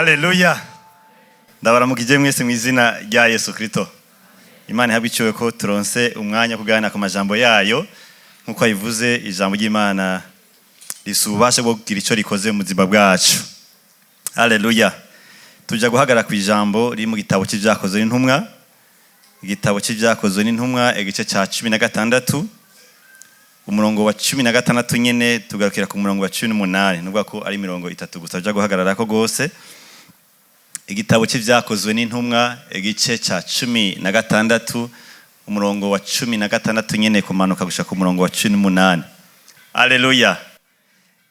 Haleluya. Ndabaramukije mwese mu izina rya Yesu Kristo. Imana ihabwe icyubahiro ko turonse umwanya kuganira ku majambo yayo nkuko ayivuze. Ijambo ry'Imana risubasha bwo kugira icyo rikoze mu buzima bwacu. Haleluya. Tujya guhagarara ku ijambo riri mu gitabo cy'Ivyakozwe n'intumwa. Igitabo cy'Ivyakozwe n'intumwa igice cya 16 umurongo wa 16 nyene tugarukira ku murongo wa 18 nubwo ko ari mirongo itatu gusa tujya guhagarara ko gose. Igitabo cy'Ivyakozwe n'intumwa igice cya 16 umurongo wa 16 nyene kumanuka gushika ku murongo wa 18. Haleluya.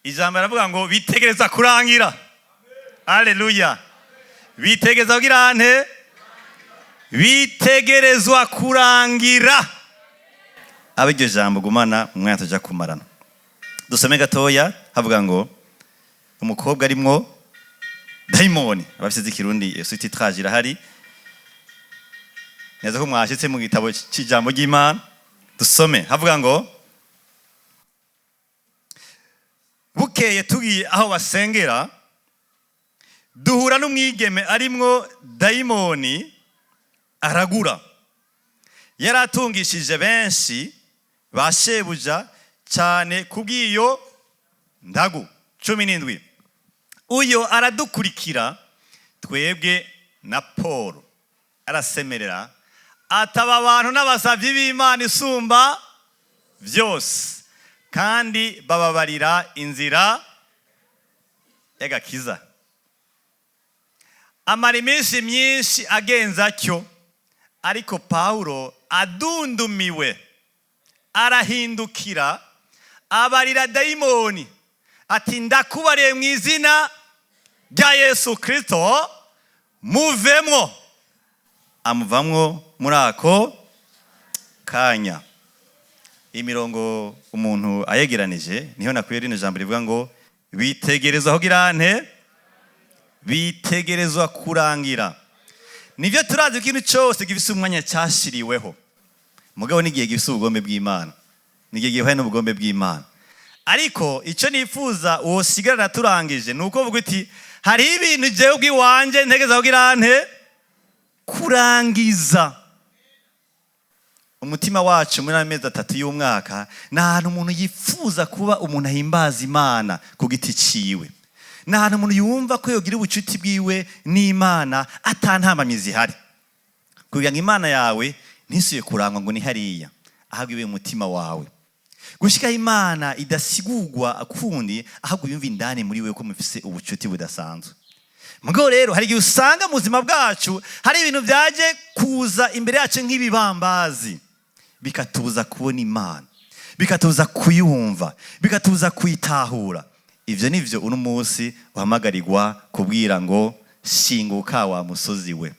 Ijambo ravuga ngo bitegerezwa kurangira. Haleluya. Bitegerezwa kugira nte? Bitegerezwa kurangira. Abiryo jambo gumana umwanya tujya kumarana. Dusome gatoya havuga ngo umukobwa arimwo daimoni. Abafite ikirundi suite traje irahari. Neza ko mwashitse mu gitabo cy'Ijambo ry'Imana. Dusome havuga ngo bukeye tugiye aho basengera duhura n'umwigeme arimwo daimoni aragura. Yaratungishije benshi bashebuja cyane kubwiyo ndagu 17. Uyo aradukurikira twebwe na Paul arasemerera ataba abantu n'abasavyi b'Imana isumba byose kandi bababarira inzira y'agakiza. Amara iminsi myinshi agenza cyo, ariko Paulo adundumiwe arahindukira abarira daimoni ati ndakubariye mu izina rya Yesu Kristo muvemwo. Amuvamwo muri ako kanya. Imirongo umuntu ayegeranije niho nakwiye rino jambo rivuga ngo bitegerezwa kugira nte? Bitegerezwa kurangira. Nivyo turazi ikintu cyose gifise umwanya cyashiriweho. Mugabo nigiye gifise ubugombe bw'Imana. Nigiye gihe n'ubugombe bw'Imana. Ariko icyo nifuza wosigarana turangije nuko vuga uti hari ibintu jewe ubwiwanje ntegeza kugira nte? Kurangiza. Umutima wacu muri amezi 3 y'umwaka nahantu umuntu yifuza kuba umuntu ahimbaza Imana ku giti ciwe. Nahantu umuntu yumva ko yogira ubucuti bwiwe n'Imana atantambamizi hari. Kugira ngo Imana yawe ntisuye kurangwa ngo ni hariya, ahubwo ibe umutima wawe. Gushika Imana idasigurwa akundi, ahubwo yumva indani muri wewe ko mufise ubucuti budasanzwe. Mugabo rero hari igihe usanga mu buzima bwacu hari ibintu byaje kuza imbere yacu nk'ibibambazi, bikatubuza kubona Imana, bikatubuza kuyumva, bikatubuza kuyitahura. Ivyo nivyo uno munsi uhamagarirwa kubwira ngo shinguka wa musozi we.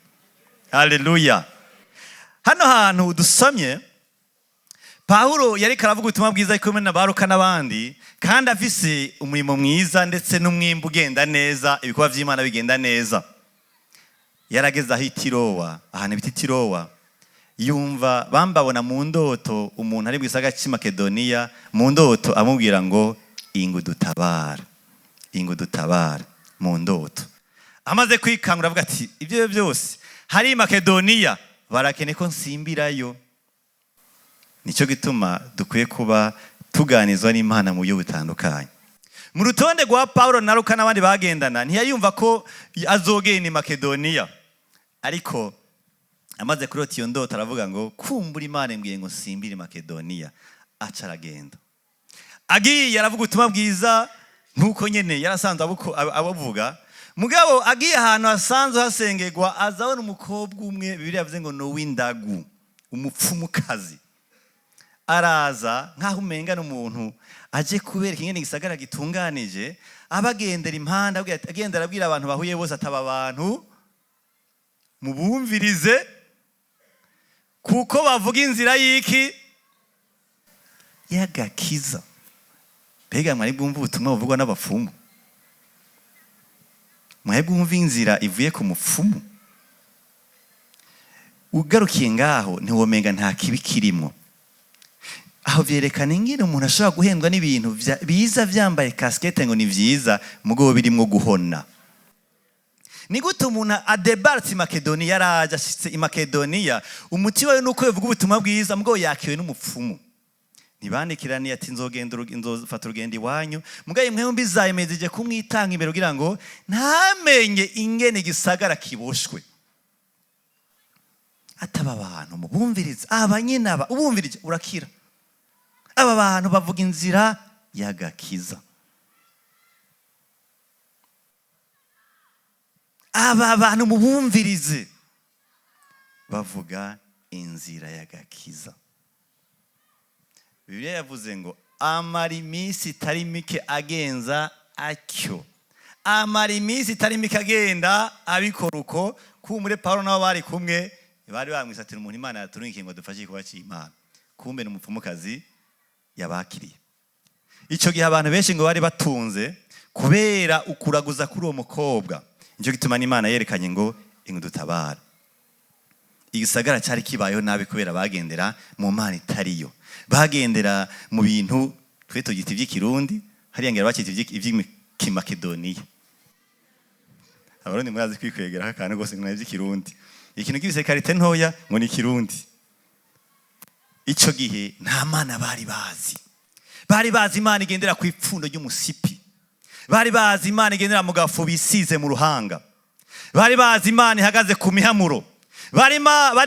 Haleluya. Hano hantu dusomye Paulo yari karavuga ubutumwa bwiza ikomeye n'abaruka n'abandi kandi afise umurimo mwiza ndetse n'umwimbu ugenda neza, ibikorwa by'Imana bigenda neza. Yarageza aho Tirowa, ahantu bita Tirowa, yumva bambabona mu ndoto umuntu ari bwisaga cy'i Makedoniya mu ndoto amubwira ngo ingudutabara, ingudutabara mu ndoto. Amaze kwikangura avuga ati ibyo byose hari Makedoniya barakene ko nsimbirayo. Nicyo gituma dukwiye kuba tuganizwa n'Imana mu buryo butandukanye. Mu rutonde rwa Paulo na Luka n'abandi bagendana ntiyayumva ko azogenda i Makedoniya, ariko amaze kurota iyo ndoto aravuga ngo kumbura Imana imbwiye ngo nsimbire Makedoniya. Aca aragenda. Agiye aravuga ubutumwa bwiza nkuko nyene yarasanzwe abavuga. Mugabo agiye ahantu hasanzwe hasengerwa azabona umukobwa umwe Bibiliya yavuze ngo no windagu, umupfumukazi. Araza nkaho umenga n'umuntu aje kubereka ingene gisagara gitunganije, abagendera impanda agenda arabwira abantu bahuye bose ataba abantu mubumvirize kuko bavuga inzira y'iki y'agakiza. Mbega mwari bwumva ubutumwa buvugwa n'abapfumu? Mwari bwumva inzira ivuye ku mupfumu? Ugarukiye ngaho ntiwomenga nta kibi kirimo. Aho vyerekana ingene umuntu ashobora guhendwa n'ibintu biza vyambaye casquette ngo ni vyiza, mugabo birimwo guhona. ni gute umuntu adebarutse i Makedoniya, araje ashitse i Makedoniya, umutima we nuko yovuga ubutumwa bwiza, mugabo yakiwe n'umupfumu. Ntibandikiraniye ati nzofata urugendo iwanyu, mugabo imwe mbizayemezije kumwitanga imbere kugira ngo ntamenye ingene gisagara kiboshwe. Ataba abantu mubumviriza, abanyene aba ubumvirije urakira. Aba bantu bavuga inzira y'agakiza. Aba bantu mubumvirize bavuga inzira y'agakiza. Bibiliya yavuze ngo amara iminsi itari mike agenza atyo. Amara iminsi itari mike agenda abikora uko. Kumure Paulo nabo bari kumwe bari bamwisatira umuntu Imana yaturungikiye ngo dufashe kuba cy'Imana. Kumbe n'umupfumukazi yabakiriye. Ico gihe abantu benshi ngo bari batunze kubera ukuraguza kuri uwo mukobwa. Nico gituma n'Imana yerekanye ngo ingudutabara. Igisagara cyari kibayeho nabi kubera bagendera mu mana itariyo. Bagendera mu bintu twe tugita ivy'ikirundi, hariya ngera bakita ivy'ikimakedoniya. Abarundi murazi kwikwegera akantu gose ngo ivy'ikirundi. Ikintu kibise karite ntoya ngo ni kirundi. Ico gihe nta mana bari bazi. Bari bazi Imana igendera ku ipfundo ry'umusipi. Bari bazi Imana igendera mu gafu bisize mu ruhanga. Bari bazi Imana ihagaze ku mihamuro. Bari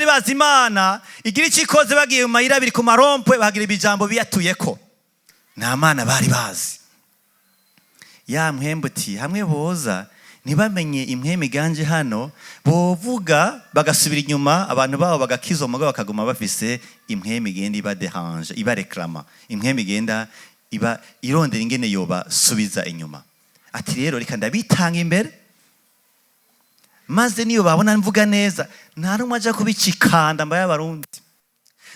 bazi Imana igira icikoze bagiye mu mayira biri ku marompwe bahagira ibijambo biyatuyeko. Nta mana bari bazi. Ya mwembuti hamwe boza ntibamenye impwemu iganje hano, bovuga bagasubira inyuma, abantu babo bagakizwa mugabo bakaguma bafise impwemu igenda iba dérange, iba reklama, impwemu igenda iba irondera ingene yoba subiza inyuma. Ati rero reka ndabitanga imbere, maze niyo babona mvuga neza, nta numwe aja kubicikanda mbaye abarundi,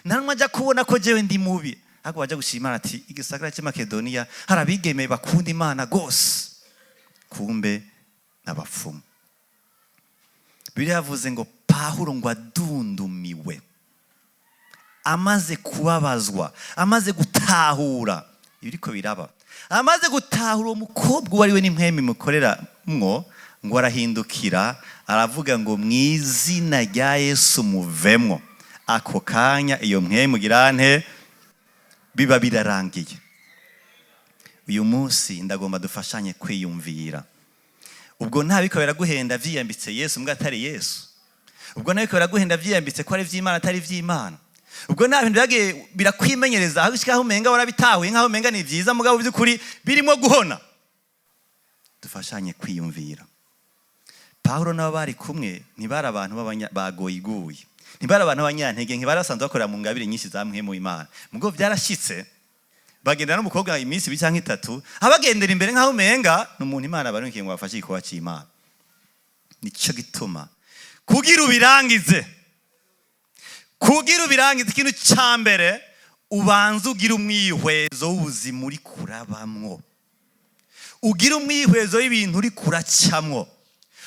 nta numwe aja kubona ko jewe ndi mubi, ahubwo baja gushima ati igisagara cy'i Makedoniya hari abigeme bakunda Imana gose. Kumbe n'abapfumu. Bibiliya yavuze ngo Pawulo ngo adundumiwe, amaze kubabazwa, amaze gutahura ibiriko biraba, amaze gutahura umukobwa uwo ari we n'impwemu imukoreramwo, ngo arahindukira aravuga ngo mw'izina rya Yesu muvemwo. Ako kanya iyo mpwemu girante biba birarangiye. Uyu munsi ndagomba dufashanye kwiyumvira. Ubwo ntabiko biraguhenda vyiyambitse Yesu mbwa atari Yesu. Ubwo ntabiko biraguhenda vyiyambitse ko ari vy'Imana atari vy'Imana. Ubwo nta bintu byagiye birakwimenyereza aho ushikaho umenga warabitahuye nkaho umenga ni vyiza mugabo by'ukuri birimo guhona. Dufashanye kwiyumvira. Pawulo nabo bari kumwe ntibari abantu bagoyiguye. Ntibari abantu b'abanyantege, ntibarasanzwe bakorera mu ngabire nyinshi za mpwemu Imana. Mugabo byarashitse bagendera n'umukobwa iminsi 2 canke 3, abagendera imbere nkaho umenga n'umuntu Imana barungikiye ngo bafashe ikuba cy'Imana. Nico gituma kugira ubirangize ikintu ca mbere ubanza ugira umwihwezo w'ubuzima uri kurabamwo, ugira umwihwezo w'ibintu uri kuracamwo,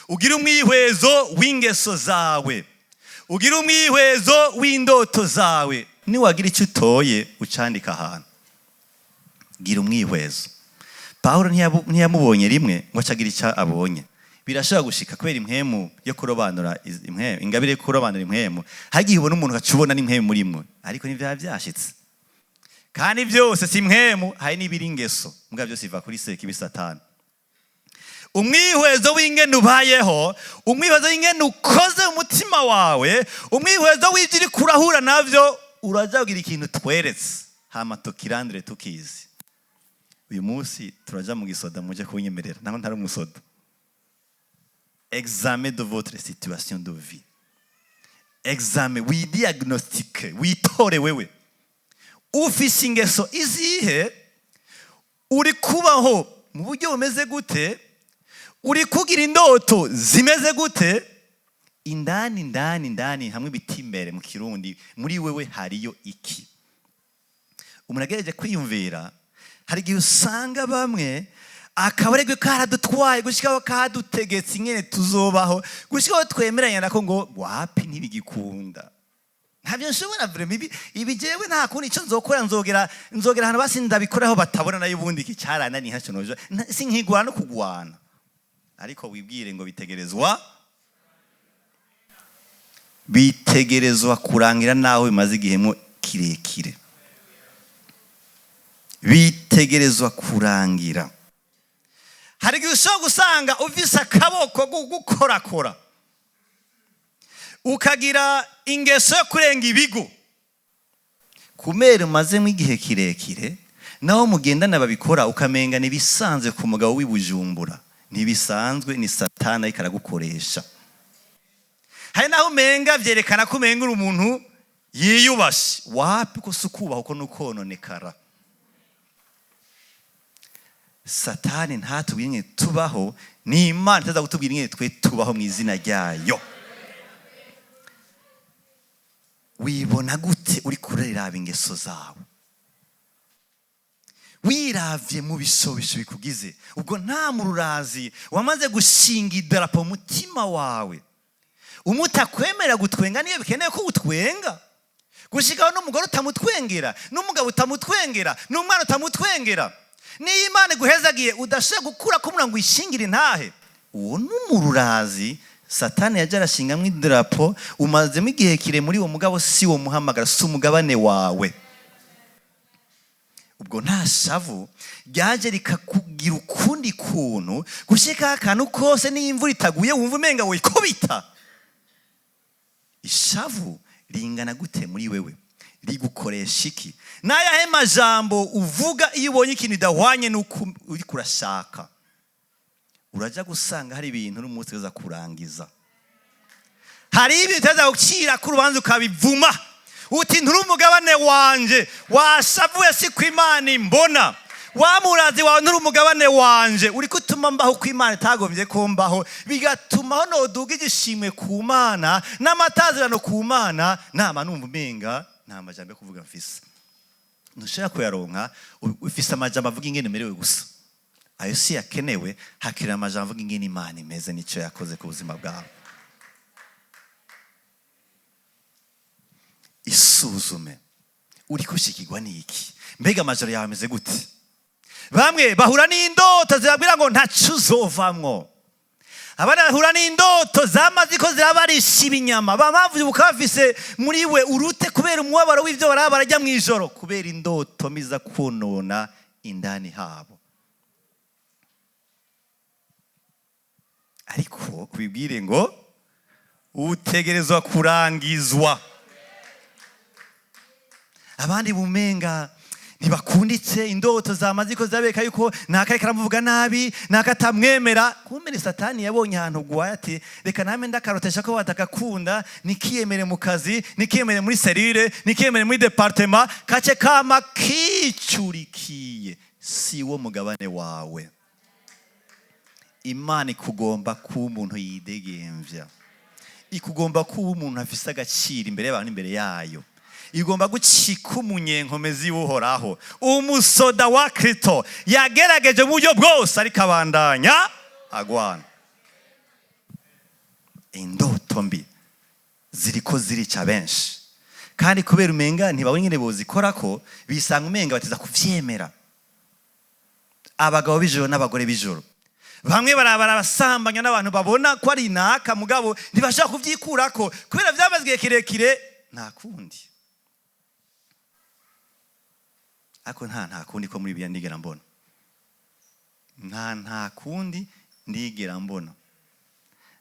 ugira umwihwezo w'ingeso zawe, ugira umwihwezo w'indoto zawe. Niwagira icyo utoye ucandika ahantu, gira umwihwezo. Pawulo ntiyamubonye rimwe ngo acagira icyo abonye. Birashobora gushika kubera impwemu yo kurobanura impwemu, ingabire yo kurobanura impwemu, hagiye ubona umuntu akacubona n'impwemu murimwe, ariko nivya byashitse. Kandi byose si impwemu, hari n'ibiri ingeso, mbwa byose biva kuri sekibi Satani. Umwihwezo w'ingene ubayeho, umwihwezo w'ingene ukoze umutima wawe, umwihwezo w'ivyo uri kurahura navyo, urajagira ikintu tweretse hama tukirandire tukizi. Uyu munsi turaja mu gisoda muje kunyemerera, naho ntari umusoda. Examen de votre situation de vie. Examen, widiagnostique, witore wewe. Ufise ingeso izihe, uri kubaho mu buryo bumeze gute, uri kugira indoto zimeze gute, indani hamwe biti imbere mu kirundi, muri wewe hariyo iki. Umuntu agereje kwiyumvira, hari igihe usanga bamwe akabaregwe karadutwaye gushikaho kadutegetse ingene tuzobaho, gushikaho twemeranya nako ngo wapi ntibigikunda. Ntabyo nshobora vraiment ibi jewe nta kundi ico nzokora, nzogera ahantu basi ndabikoraho batabona nayo ubundi iki cyarana ni haco nojo sinkigwana no kugwana. ariko wibwire ngo bitegerezwa kurangira naho bimaze igihemo kirekire. Bitegerezwa kurangira. Hari igihe ushobora gusanga ufise akaboko gukorakora ukagira ingeso yo kurenga ibigo, kumera umazemo igihe kirekire, naho mugendana babikora ukamenga nibisanzwe ku mugabo w'ibujumbura, nibisanzwe, ni satani ariko aragukoresha. Hari naho umenga vyerekana ko umenga uri umuntu yiyubashe, wapi ko sukubaho ko nukononekara. Satani ntatubwire ingene tubaho, ni Imana itaza kutubwira ingene twe tubaho mu izina ryayo. Wibona gute uri kureraba ingeso zawe? Wiravye mu bisobisho bikugize, ubwo nta mururazi wamaze gushinga idarapo mu mutima wawe, umutakwemera gutwenga niyo bikeneye ko utwenga, gushikaho n'umugore utamutwengera, n'umugabo utamutwengera, n'umwana utamutwengera. Niyo Imana iguhezagiye udashobora gukura ko ngo uyishingire intahe, uwo n'umururazi Satani yaje arashingamwo idarapo, umazemo igihe kire muri uwo mugabo, si wo muhamagara, si umugabane wawe. Ubwo nta shavu ryaje rikakugira ukundi kuntu, gushika akantu kose n'imvura itaguye wumva umenga wikubita. Ishavu ringana gute muri wewe? Rigukoresha iki? N'ayahe majambo uvuga iyo ubonye ikintu idahwanye n'uko uri kurashaka? Uraja gusanga hari ibintu n'umunsi uza kurangiza. Hari ibintu utaza gukira ku rubanza ukabivuma, uti nturi umugabane wanje, washavuye si ku Imana imbona, wamurazi wawe nturi umugabane wanje, uri kutuma mbaho ku Imana itagombye ko mbaho, bigatuma no duga igishimwe ku Mana n'amatazirano ku Mana, nama numva umenga nta majambo yo kuvuga mfise. Ntushaka kuyaronka ufise amajambo avuga ingene merewe gusa, ayo si yakenewe. Hakira amajambo avuga ingene Imana imeze n'icyo yakoze ku buzima bwawe. Isuzume, uri kushikirwa n'iki? Mbega amajoro yawe ameze gute? Bamwe bahura n'indoto zibabwira ngo ntacu uzovamwo, abandi bahura n'indoto zamaze ko zirabarisha ibinyama, bamavuka bafise muri we urute kubera umubabaro w'ivyo baraba barajya mu ijoro, kubera indoto miza kunona indani habo. Ariko kubibwire ngo utegerezwa kurangizwa. Abandi bumenga ntibakunditse, indoto zamaze ko zabeka yuko nakari karamuvuga nabi, nakatamwemera. Kumbe ni Satani yabonye ahantu gwaye ati reka name ndakarotesha ko batakakunda, nikiyemere mu kazi, nikiyemere muri serire, nikiyemere muri departement, kace kama kicurikiye, si wo mugabane wawe. Imana ikugomba kuba umuntu yidegemvya, ikugomba kuba umuntu afise agaciro imbere y'abantu, imbere yayo. Igomba gucika umunyenkomezi w'Uhoraho, umusoda wa Kristo yagerageje mu buryo bwose ariko abandanya agwana. Indoto mbi ziriko zirica benshi, kandi kubera umenga ntibabone ingene bozikorako, bisanga umenga batiza kuvyemera. Abagabo b'ijoro n'abagore b'ijoro, bamwe barabasambanya n'abantu babona ko ari naka, mugabo ntibashaka kuvyikurako kubera vyamaze igihe kirekire. Nta kundi, ako nta kundi ko muri Bibiliya ndigera mbona, nta kundi ndigera mbona,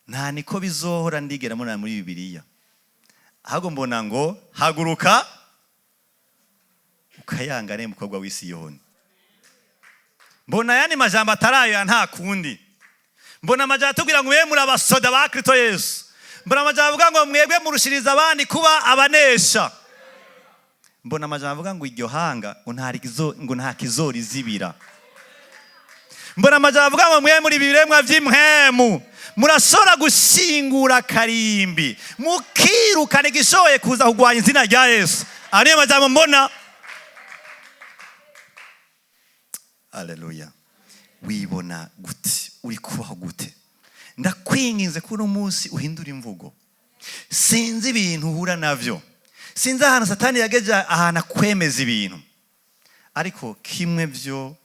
nta niko bizohora ndigera mbona muri Bibiliya. Ahubwo mbona ngo haguruka ukayangane mukobwa w'i Siyoni. Mbona yani majambo atarayo ya nta kundi. Mbona amajambo atubwira ngo mwe muri abasoda ba Kristo Yesu. Mbona amajambo avuga ngo mwebwe murushiriza abandi kuba abanesha. Mbona amajambo avuga ngo iryo hanga ngo nta kizori zibira. Mbona amajambo avuga ngo mwe muri biremwa vy'impwemu murashobora gushingura karimbi, mukirukana igishoboye kuza kugwanya izina rya Yesu. Ariyo majambo mbona. Haleluya. Wibona gute? Uri kubaho gute? Ndakwinginze kuno munsi uhindura imvugo. Sinzi ibintu uhura navyo, sinzi ahantu Satani yageje ahantu akwemeza ibintu, ariko kimwe vyo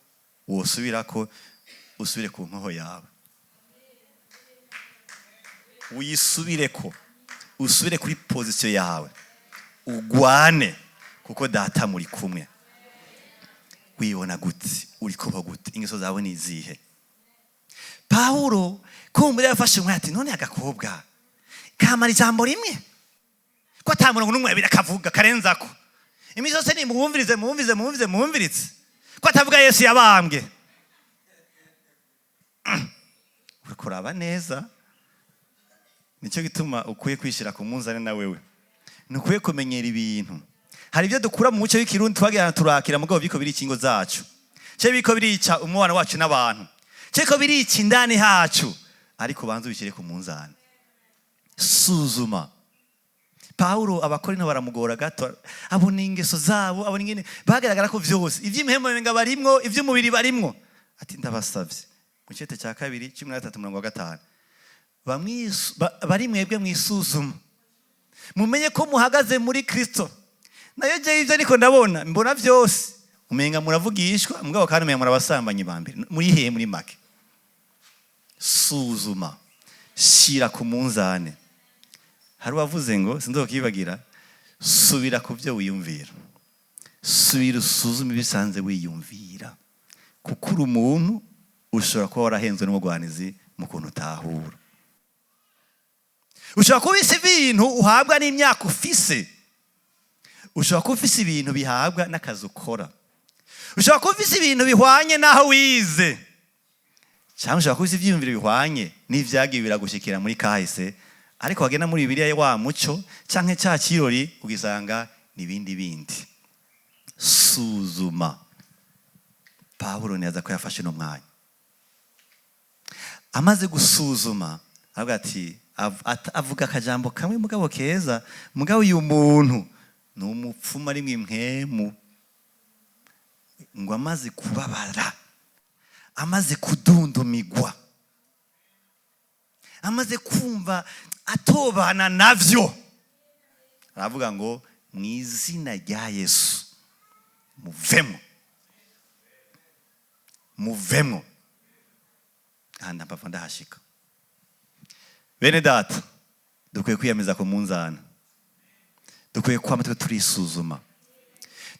wosubirako, usubire ku nkoho yawe. uyisubireko, usubire kuri position yawe, ugwane kuko data muri kumwe. Wibona gute? Uriko gute? Ingeso zawe ni izihe? Paulo kumbure yafashe umwe ati none agakobwa kamara ijambo rimwe ko atamuntu n'umwe birakavuga karenzako imizo se ni muwumvirize ko atavuga Yesu yabambwe. Kuraba neza, nicyo gituma ukwiye kwishira ku munzane na wewe, nukwiye kumenyera ibintu. Hari ibyo dukura mu muco w'ikirundi twagirana turakira mugabo biko biri ikingo zacu, cyo biko birica umubano wacu n'abantu, cyo birica indani hacu, ariko banze ubishyire ku munzane. Suzuma. Paulo abakorino baramugora gato, abona ingeso zabo, abona ingene bagaragara ko vyose ivy'imhemo nga barimwo, ivy'umubiri barimwo. Ati ndabasavye mu cete cya 2:13-5 bari mwebwe mwisuzuma mumenye ko muhagaze muri Kristo. Nayo je ivyo ariko ndabona mbona vyose umenga muravugishwa mugabo kandi umenga murabasambanyi bambere muri hehe muri make. Suzuma, shira ku munzane. Hari wavuze ngo sinzokibagira, subira ku byo wiyumvira, subira usuzume ibisanze wiyumvira, kuko uri umuntu ushobora kuba warahenzwe n'umugwanizi mu kuntu utahura. Ushobora kuba isi ibintu uhabwa n'imyaka ufise, ushobora kuba ufise ibintu bihabwa n'akazi ukora, ushobora kuba ufise ibintu bihwanye n'aho wize, cyangwa ushobora kuba ufise ivyiyumviro bihwanye n'ivyagiye biragushikira muri kahise, ariko wagenda muri Bibiliya wa muco canke cya kirori ugisanga nibindi bindi. Suzuma. Paulo neza ko yafashe no mwanya, amaze gusuzuma avuga ati avuga akajambo kamwe mugabo keza, mugabo uyu muntu ni umupfumu ari mwimwemu, ngo amaze kubabara, amaze kudundumigwa, amaze kumva atobana navyo, aravuga ngo mu izina rya Yesu muvemo. Handa papa ndahashika. Bene data, dukwiye kwiyameza ku munzana, dukwiye kwama turisuzuma,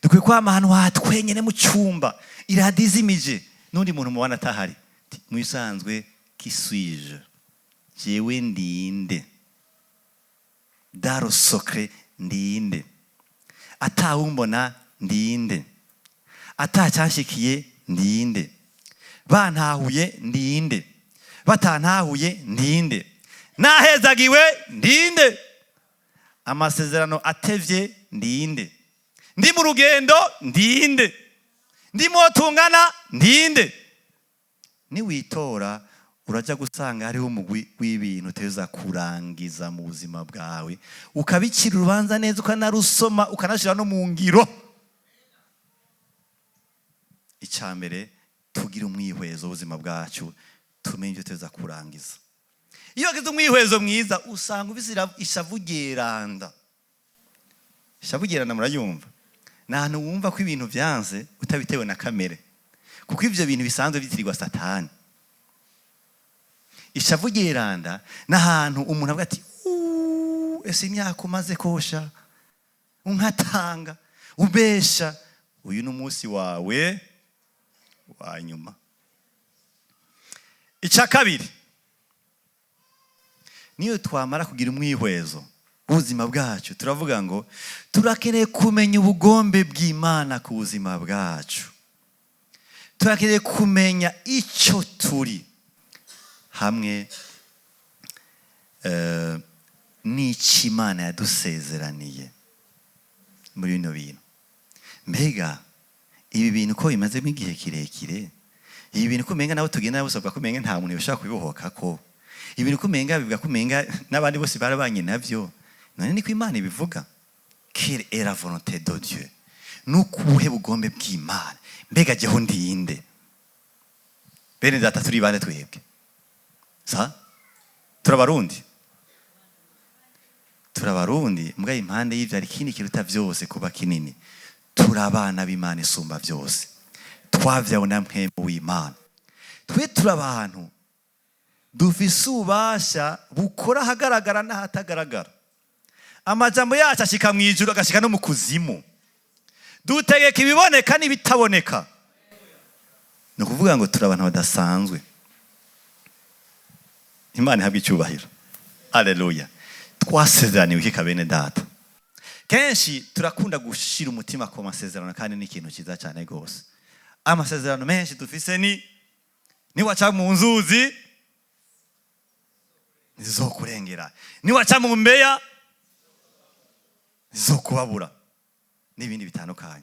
dukwiye kwama ahantu hatwenyene mu cyumba iradizimije n'undi muntu mubana atahari. Mwisanzwe kiswije jewe ndinde, daro sokre ndinde, atawumbona ndinde, atacanshikiye ndinde, bantahuye ndinde, batantahuye ndinde, nahezagiwe ndinde, amasezerano atevye ndinde, ndi mu rugendo ndinde, ndi motungana ndinde. Niwitora uraja gusanga hariho umugwi w'ibintu uteza kurangiza mu buzima bwawe, ukabikira urubanza neza, ukanarusoma, ukanashira no mu ngiro. Icambere tugira umwihwezo ubuzima bwacu, tumenye ibyo tuza kurangiza. Iyo wagize umwihwezo mwiza usanga ubizira ishavu geranda. Ishavu geranda murayumva? Nahantu wumva ko ibintu byanze utabitewe na kamere, kuko ivyo bintu bisanzwe bitirirwa Satani. Ishavu geranda n'ahantu umuntu avuga ati ese imyaka umaze kosha, unkatanga, ubesha, uyu n'umunsi wawe wa nyuma. Icya kabiri, niyo twamara kugira umwihwezo ubuzima bwacu, turavuga ngo turakeneye kumenya ubugombe bw'Imana ku buzima bwacu, turakeneye kumenya icyo turi hamwe n'icyo Imana yadusezeraniye muri bino bintu. Mbega ibi bintu ko bimazemo igihe kirekire, ibi bintu kumenga nabo tugenda busabwa kumenga nta muntu yashaka kubibohoka ko, ibi bintu kumenga bivuga kumenga n'abandi bose barabanye navyo, none niko Imana ibivuga. Quelle est la volonté de Dieu? Nukubuhe bugombe bw'Imana? Mbega jeho ndinde? Bene data turi bane twebwe. Turabarundi mbwa impande y'ivyo ari kindi kiruta vyose kuba kinini. Turabana b'Imana isumba vyose, twavyawe na mpwemu w'Imana. Twe turabantu dufise ububasha bukora ahagaragara n'ahatagaragara. Amajambo yacu ashika mu ijuru agashika no mu kuzimu. Dutegeka ibiboneka n'ibitaboneka. Ni ukuvuga ngo turi abantu badasanzwe. Imana ihabwe icyubahiro. Haleluya. Twasezeraniwe iki kabene data. Kenshi turakunda gushira umutima ku masezerano kandi ni ikintu cyiza cyane gose. Amasezerano menshi dufise ni waca mu nzuzi nizokurengera. Ni waca mu mbeya nizokubabura. N'ibindi bitandukanye.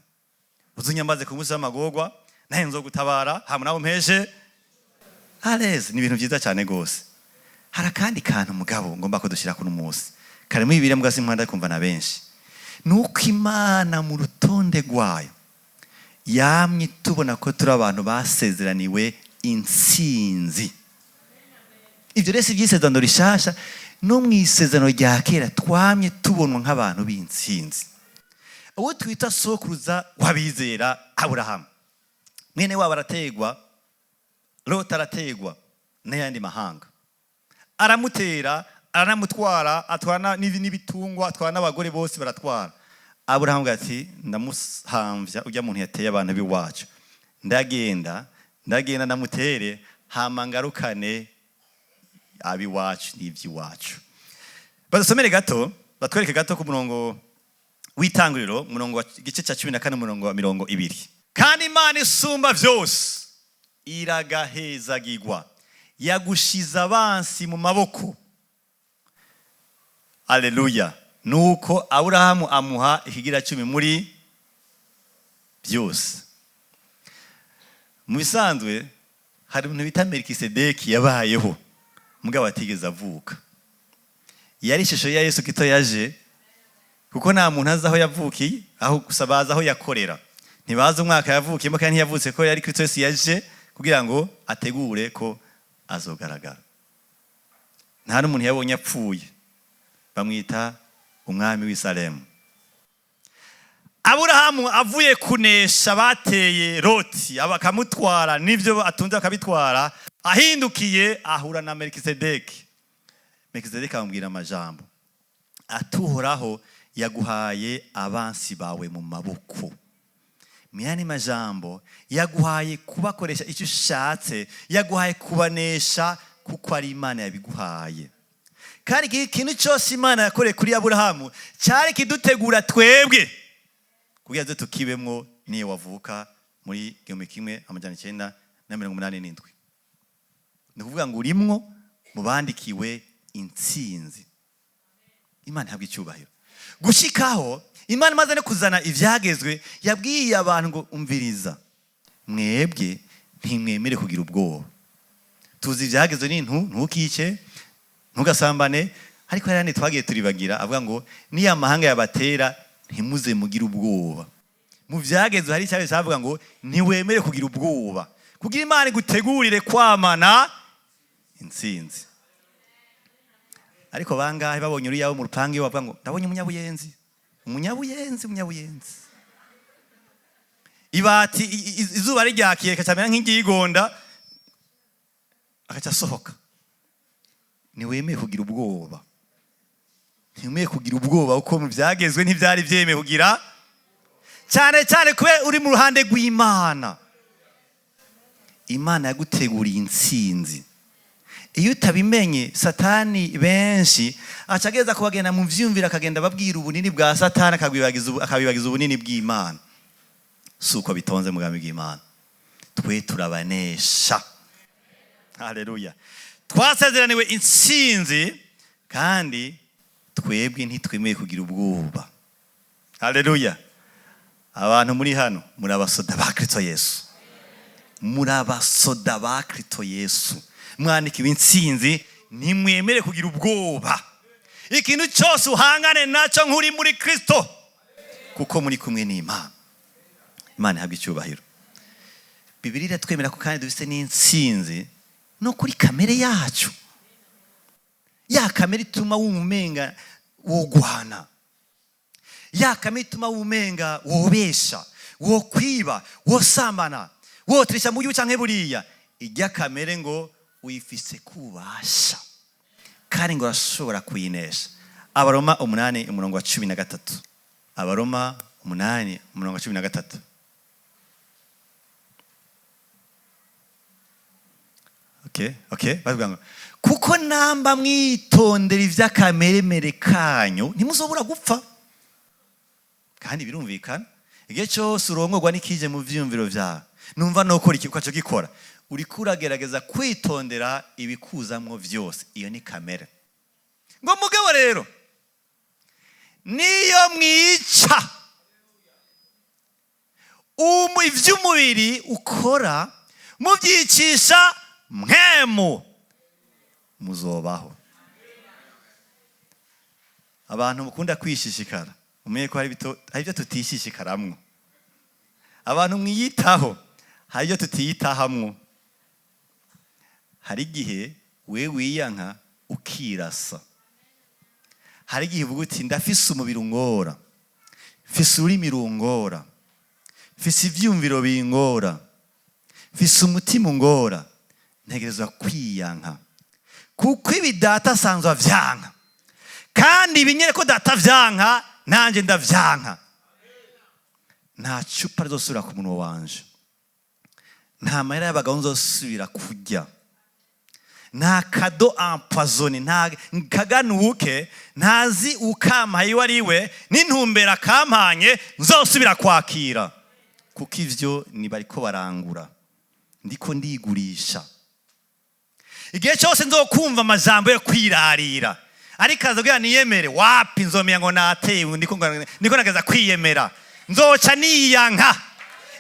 Uzunyambaze ku munsi w'amagorwa nahe nzogutabara hamwe nabo mpeshe. Alezi ni ibintu byiza cyane gose. Hari akandi kantu mugabo ngomba ko dushira ku munsi. Kare mu Bibiliya mbwa simwanda kumva na benshi. Nuko Imana mu rutonde rwayo yamye tubona ko turi abantu basezeraniwe intsinzi. Ibyo rese by'isezerano rishasha no mu isezerano rya kera twamye tubonwa nk'abantu b'intsinzi. Uwo twita sokuruza wabizera Aburahamu, mwene wabo arategwa, Loti arategwa n'ayandi mahanga, aramutera aranamutwara, atwana n'ibitungwa, atwana n'abagore bose baratwara. Aburahamu ati ndamuhamvya ujya muntu yateye abantu biwacu, ndagenda namutere hama ngarukane abiwacu n'ivy'iwacu. Badusomere gato, batwereke gato ku murongo w'Itanguriro, murongo wa gice cya 14 murongo wa 20. Kandi Imana isumba vyose iragahezagirwa, yagushiza abansi mu maboko. Haleluya. Nuko Aburahamu amuha ikigira 10 muri byose. Mu bisanzwe hari umuntu bita Melikisedeki yabayeho mugabo atigeze avuka. Yari ishusho ya Yesu Kristo yaje, kuko nta muntu azi aho yavukiye, aho gusabaza aho yakorera. Ntibazi umwaka yavukiyemo kandi ntiyavutse ko yari Kristo Yesu yaje kugira ngo ategure ko azogaragara. Nta n'umuntu yabonye apfuye. Bamwita umwami w'Isalemu. Aburahamu avuye kunesha bateye Loti abakamutwara n'ivyo atunze akabitwara, ahindukiye ahura na Melikisedeki. Melikisedeki amubwira amajambo, atuhoraho yaguhaye abansi bawe mu maboko. Miyani majambo yaguhaye kubakoresha icyo ushatse, yaguhaye kubanesha kuko ari Imana yabiguhaye. Kandi ikintu cyose Imana yakoreye kuri Aburahamu cyari kidutegura twebwe kugira ngo tukibemwo niyo wavuka muri 1987. Ni kuvuga ngo urimwo mu bandikiwe intsinzi. Imana ihabwe icyubahiro. Gushikaho Imana imaze no kuzana Ivyagezwe, yabwiye abantu ngo umviriza, mwebwe ntimwemere kugira ubwoba. Tuzi Ivyagezwe ni ntukice, ntugasambane, ariko yarane twagiye turibagira avuga ngo niya mahanga yabatera ntimuze mugira ubwoba. Mu Vyagezwe hari cyane cyavuga ngo ntiwemere kugira ubwoba, kugira Imana igutegurire kwamana intsinzi. Ariko bangahe babonye uri yawo mu rupangi bavuga ngo ndabonye umunyabuyenzi. Ibati izuba rijyakiye kacamera nk'igigonda akacasohoka. Niwemeye kugira ubwoba. Ntiwemeye kugira ubwoba uko mu Vyagezwe ntivyari vyemeye kugira, cyane cyane kube uri mu ruhande rw'Imana. Imana yaguteguriye intsinzi. Iyo utabimenye, Satani benshi acageza kubagenda mu vyumvira, akagenda babwira ubunini bwa Satani akabibagiza ubunini bw'Imana. Suko bitonze mugambi bw'Imana. Twe turabanesha. Haleluya. Twasezeraniwe intsinzi kandi twebwe ntitwemeye kugira ubwoba. Haleluya. Abantu muri hano muri abasoda ba Kristo Yesu. Muri abasoda ba Kristo Yesu. Mwandikiwe intsinzi, nimwemere kugira ubwoba. Ikintu cyose uhangane naco nkuri muri Kristo, kuko muri kumwe n'Imana. Imana ihabwe icyubahiro. Bibiliya iratwemera ko kandi dufite n'intsinzi no kuri kamere yacu. Ya kamere ituma wumumenga wogwana. Ya kamere ituma wumumenga wobesha, wokwiba, wosambana, wotirisha mu gihugu canke buriya. Ijya kamere ngo uyifise kubasha kandi ngo urashobora kuyinesha. Abaroma 8:13. Abaroma 8:13. Okay, bavuga ngo kuko namba mwitondera ivy'akameremere kanyu ntimuzobura gupfa. Kandi birumvikana igihe cyose urongorwa n'ikije mu vyumviro vyawe numva nokora iki ukaco gikora, uriko uragerageza kwitondera ibikuzamwo vyose. Iyo ni kamere. Ngo mugabo rero niyo mwica ivy'umubiri ukora muvyicisha mwemu, muzobaho. Abantu mukunda kwishishikara umenye ko hari ibyo tutishishikaramwo. Abantu mwiyitaho hari ibyo tutiyitahamwo. Hari igihe we wiyanka ukirasa. Hari igihe uvuga uti ndafise umubiri ungora, mfise ururimi rungora, mfise ivyumviro bingora, mfise umutima ungora, ntegerezwa kwiyanka kuko ibi data asanzwe avyanka, kandi binyere ko data avyanka nanje ndavyanka. Nta cupa rizosubira ku munwa wanje, nta mahera y'abagabo nzosubira kurya, nta kado empoisonné, nta kaganuke, ntazi ukampaye wariwe n'intumbera kampanye nzosubira kwakira, kuko ivyo ni bariko barangura, ndiko ndigurishya. Igihe cyose nzokumva amajambo yo kwirarira ariko azabwira niyemere, wapi nzomenya ngo natewe, ndiko nageza kwiyemera, nzoca niyanka.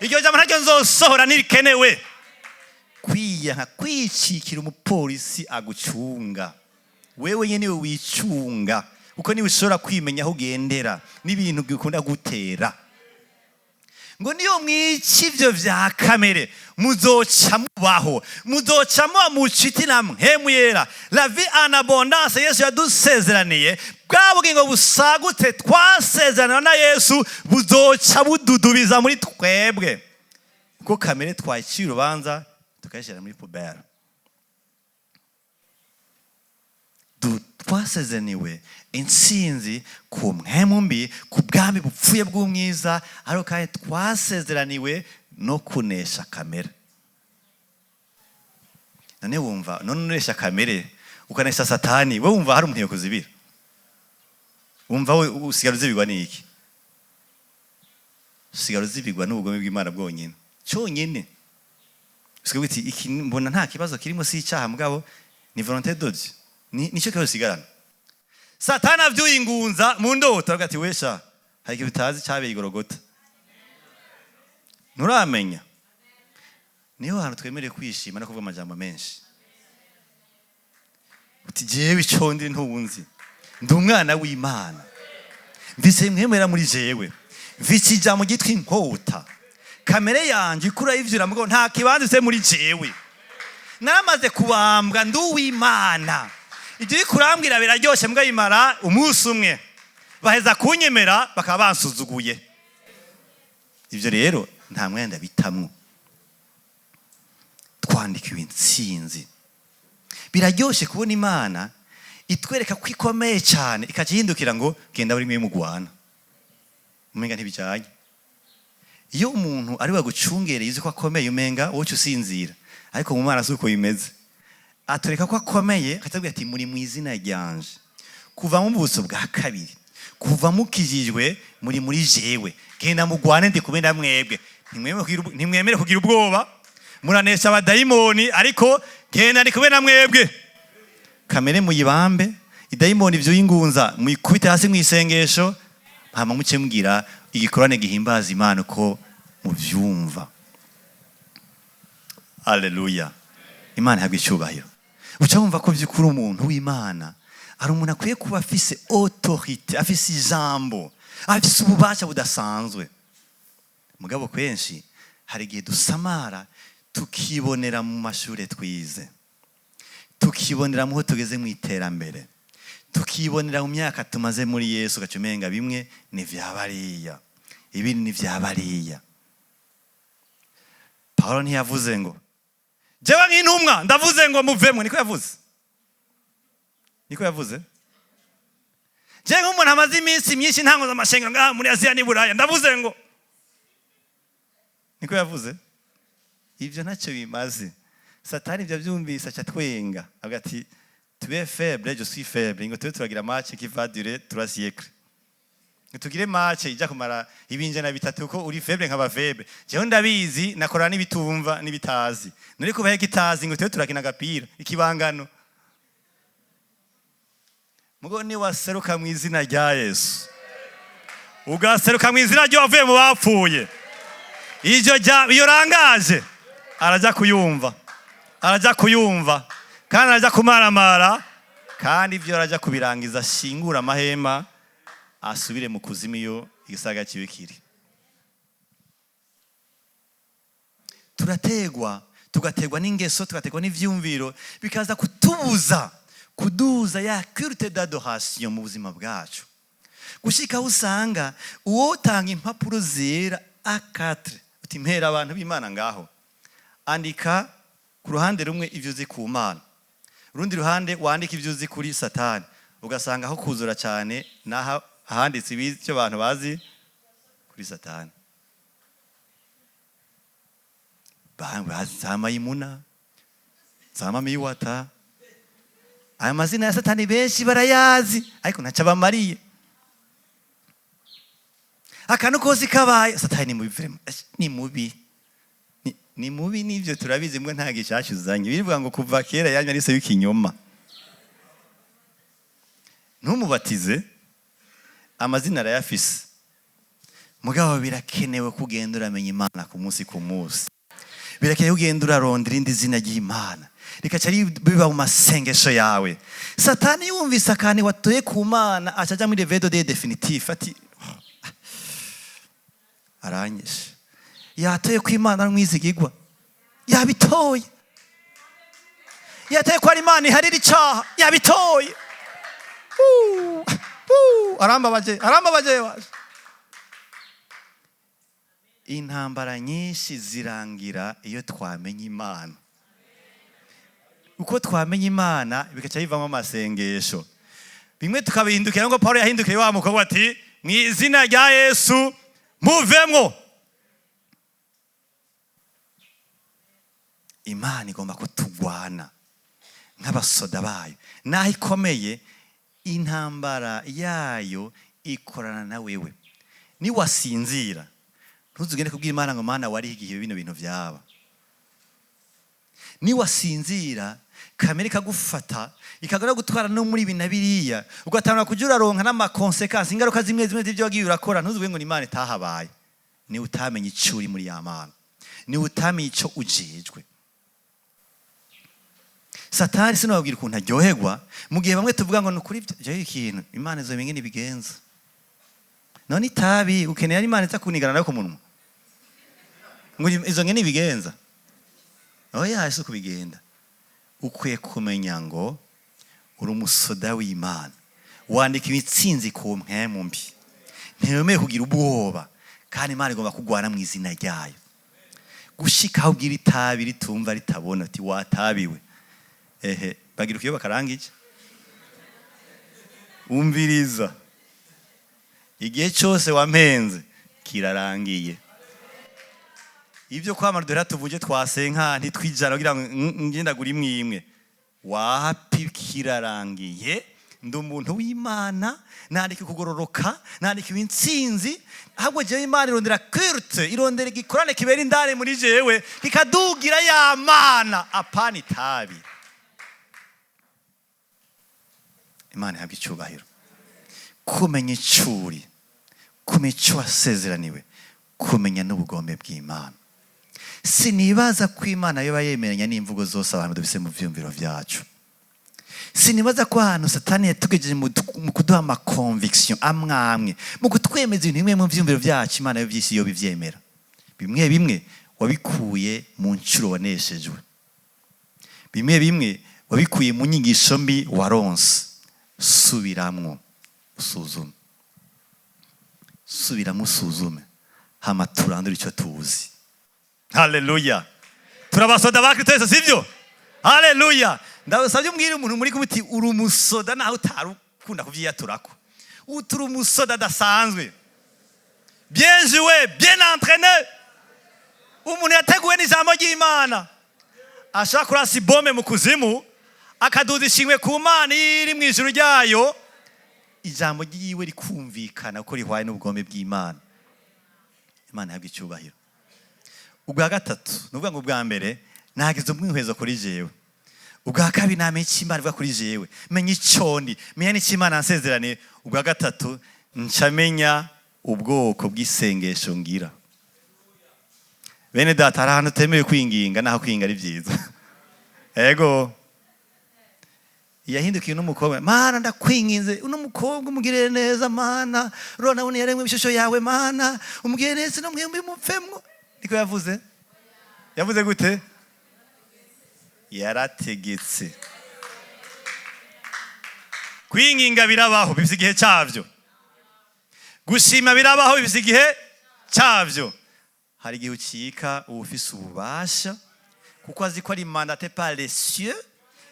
Iryo jambo ntaryo nzosohora nirikenewe. Kwiyanka, kwicikira umupolisi agucunga, wewe nyene wicunga, kuko niwe ushobora kwimenya aho ugendera n'ibintu bikunda gutera. Ngo niyo mwica ivyo vya kamere muzoca mubaho, muzoca muba muciti na mpemu yera. La vie en abondance Yesu yadusezeraniye, bwa bugingo busagutse twasezerana na Yesu buzoca bududubiza muri twebwe, kuko kamere twayiciye urubanza tukayishyira muri pubera. Twasezeraniwe intsinzi ku mpemu mbi, ku bwami bupfuye bw'umwiza, ariko kandi twasezeraniwe no kunesha kamere. None wumva none unesha kamere ukanesha satani, we wumva hari umuntu yakuzibira? Wumva we usigara uzibigwa n'iki? Usigara uzibigwa n'ubugome bw'Imana bwonyine cyonyine. Usigara uti iki mbona nta kibazo kirimo, si icyaha mugabo ni volonté de Dieu, nicyo kibazo usigarana. Satani avyuye ingunza mu ndoto agati wesha hari ikintu utazi cyabereye Igorogota nturamenya. Niho hantu twemereye kwishima no kuvuga amajambo menshi. Uti jewe ico ndi ntunzi, ndi umwana w'Imana, mvise mwemera muri jewe, mvise ijambo gitwa inkota, kamere yanje ikura yivyura mugo nta kibanza se muri jewe, naramaze kubambwa ndi uw'Imana. Ibyo kurambwira biraryoshe mbwa bimara umunsi umwe, baheza kunyemera bakaba bansuzuguye. Ibyo rero nta mwenda bitamwo. Twandikiwe intsinzi. Biraryoshe kubona Imana itwereka ko ikomeye cyane, ikakihindukira ngo genda buri mwe mugwana, umenga ntibijanye. Iyo umuntu ari wagucungere yuzi ko akomeye umenga wowe usinzira, ariko mu Mana suko bimeze. Atureka ko akomeye, akatubwira ati muri mu izina ryanje, kuva mu buso bwa kabiri, kuva mukijijwe muri jewe, genda mugwane ndi kubenda mwebwe. Ntimwemere kugira ubwoba, muranesha abadayimoni, ariko genda ndi kubenda mwebwe. Kamere muyibambe, idayimoni ivyo y'ingunza muyikubite hasi mwisengesho, hama muce mbwira igikorane gihimbaza Imana ko muvyumva. Haleluya. Imana habwe icyubahiro. Uca wumva ko by'ukuri umuntu w'Imana ari umuntu akwiye kuba afise autorité, afise ijambo, afise ububasha budasanzwe. Mugabo kwenshi hari igihe dusamara tukibonera mu mashuri twize, tukibonera mu ho tugeze mu iterambere, tukibonera mu myaka tumaze muri Yesu, gacumenga bimwe ni vyabariya, ibindi ni vyabariya. Paulo ntiyavuze ngo jewe nk'intumwa ndavuze ngo muvemwe, niko yavuze. Jewe nk'umuntu amaze iminsi myinshi ntangoza amashengero ngaha muri Aziya n'i Buraya, ndavuze ngo, niko yavuze. Ivyo ntacyo bimaze. Satani ivyo vyumvise aca twenga avuga ati tu es faible, je suis faible, ngo tube turagira match qui va durer 3 siècles. Tugire match ija kumara ibinje na bitatu ko uri faible nkaba faible. Jewe ndabizi nakora n'ibitumva n'ibitazi. Nuri kubahe gitazi ngo tube turakina agapira ikibangano. Mugo ni waseruka mu izina rya Yesu. Ugaseruka mu izina ryo wavuye mu bapfuye. Iyo rangaje araja kuyumva kandi araja kumaramara kandi ivyo araja kubirangiza ashingura amahema asubire mu kuzimu iyo igisaga kibe kiri. Tugategwa n'ingeso, tugategwa n'ivyumviro bikaza kuduza ya culte d'adoration mu buzima bwacu, gushika usanga uwo tanga impapuro zera A4 uti mpera abantu b'Imana ngaho, andika ku ruhande rumwe ivyo uzi ku Mana, urundi ruhande wandika ivyo uzi kuri Satani, ugasanga aho kuzura cyane naho ahanditse ibyo abantu bazi kuri Satani. Zama Imuna, zama Miwata, aya mazina ya Satani benshi barayazi ariko ntaca bamariye. Akantu kose kabaye Satani ni mubi vraiment, ni mubi n'ivyo turabizi mbwe nta gishashuzanye. Birivuga ngo kuva kera yanywa ari se y'ikinyoma. Ntumubatize, amazina arayafise, mugabo birakenewe kugenda uramenya Imana ku munsi, birakenewe kugenda urarondera indi zina ry'Imana rikaca biba mu masengesho yawe. Satani yumvise akani watoye ku Mana acaja muri vedo de definitif ati aranyishe, yatoye ku Imana n'umwizigirwa, yabitoye. Yatoye ko ari Imana iharira icaha, yabitoye. Arambabaje waje. Intambara nyinshi zirangira iyo twamenye Imana. Uko twamenye Imana bikaca bivamo amasengesho. Bimwe tukabihindukira ngo Paulo yahindukiye wa mukobwa ati mu izina rya Yesu muvemwo. Imana igomba kutugwana nk'abasoda bayo, naho ikomeye intambara yayo ikorana na wewe. Ni wasinzira ntuzugende kubwira Imana ngo Mana wari igihe bino bintu byaba. Ni wasinzira kamere kagufata ikagora gutwara no muri bina biriya, ugatangura kujura ronka n'amakonsekansi, ingaruka zimwe z'ibyo wagiye urakora. Ntuzugende ngo ni Imana itahabaye, ni utamenye icyo uri muri ya Mana, ni utamenye icyo ujejwe. Satani sinababwira ukuntu aryoherwa mu gihe bamwe tuvuga ngo nukuri byo ikintu Imana izo bingene bigenza. None itabi ukeneye ari Imana itakunigana nayo ku munwa ngo izo ngene bigenza. Oya Yesu kubigenda. Ukwiye kumenya ngo uri umusoda w'Imana, wandika ibitsinzi ku mpemu mbi, ntiyemeye kugira ubwoba, kandi Imana igomba kugwana mu izina ryayo. Gushika aho ubwira itabi ritumva ritabona ati watabiwe. Bagira ukiyo bakarangije. Umviriza, igihe cyose wampenze kirarangiye. Ibyo kwamara dore tuvuje twasenka ntitwijara kugira ngo ngendagura imwe wapi kirarangiye. Ndi umuntu w'Imana, nandika kugororoka, nandika ibintsinzi. Ahubwo jewe Imana irondera kwirutse, irondera igikorane kibera indani muri jewe kikadugira ya Mana apana itabi. Imana ihabwa icyubahiro. Kumenya icuri, kumenya icyo wasezeraniwe, kumenya n'ubugombe bw'Imana. Sinibaza ko Imana yoba yemeranya n'imvugo zose abantu dufise mu vyumviro vyacu. Sinibaza ko ahantu Satani yatugejeje mu kuduha ama conviction amwamwe, mu kutwemeza ibintu bimwe mu vyumviro vyacu. Imana yo vyisi yo bivyemera. Bimwe wabikuye mu ncuro waneshejwe, bimwe wabikuye mu nyigisho mbi waronse. Subiramwo usuzume, subiramo usuzume, hama turandura icyo tuzi. Haleluya. turabasoda ba Kristo Yesu, sivyo? Haleluya. Ndabasabye umbwire umuntu muri kumiti uri umusoda naho utarukunda kuvyiyaturako. Uturi umusoda dasanzwe. Bien joué, bien entraîné. Umuntu yateguwe n'ijambo ry'Imana. Ashaka kurasa ibombe mu kuzimu, akaduza ishimwe ku Mana iri mu ijuru ryayo. Ijambo ryiwe rikumvikana ko rihwaye n'ubugombe bw'Imana. Imana yabwe icyubahiro. Ubwa gatatu, nuvuga ngo ubwa mbere nagize umwihwezo kuri jewe. Ubwa kabiri namenye icyo Imana ivuga kuri jewe. Menya icondi, menya n'icyo Imana yansezeraniye. Ubwa gatatu ncamenya ubwoko bw'isengesho ngira. Bene data, hari ahantu utemewe kwinginga, naho kwinga ari byiza. Ego. Yahindukiye n'umukobwa, Mana ndakwinginze, uno mukobwa umugirire neza Mana. Rona une yaremwe ibishusho yawe Mana. Umugirire neza no mwembi mupfemwo. Niko yavuze? Yavuze gute? Yarategetse. Kwinginga birabaho, bifise igihe cyavyo. Gushima birabaho, bifise igihe cyavyo. Hari igihe ukika ufise ububasha kuko azi ko ari mandaté par les cieux.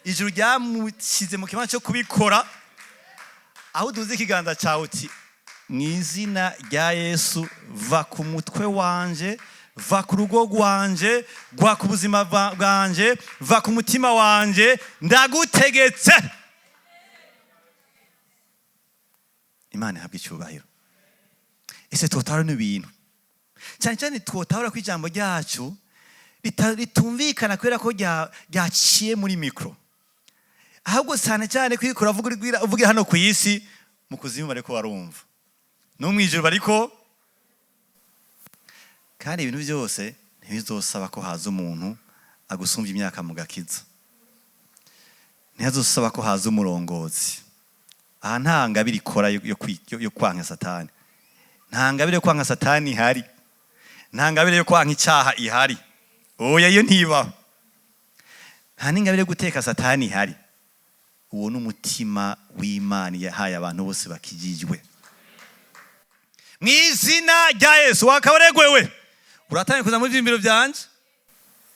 Ijuru ryamushyize mu kibanza cyo kubikora. Aho uduze ikiganza cyawe uti mu izina rya Yesu, va ku mutwe wanje, va ku rugo rwanje, gwa ku buzima bwanje, va ku mutima wanje, ndagutegetse. Imana ihabwe icyubahiro. Ese twotahura n'ibintu cyane cyane twotahura ko ijambo ryacu ritumvikana kubera ko ryaciye muri mikro. Ahubwo cyane cyane kwikora uvugira hano ku isi, mu kuzimu bariko barumva, no mu ijuru bariko. Kandi ibintu byose ntibizosaba ko haza umuntu agusumvya imyaka mu gakiza. Ntihazosaba ko haza umurongozi. Aha nta ngabire ikora yo kwanka Satani. Nta ngabire yo kwanka Satani ihari. Nta ngabire yo kwanka icyaha ihari. Oya, iyo ntibaho. Nta n'ingabire yo guteka Satani ihari. Uwo n'umutima w'Imana yahaye abantu bose bakijijwe. Mu izina rya Yesu, Akabaregwe we, uratanye kuza muri byimbiro byanje?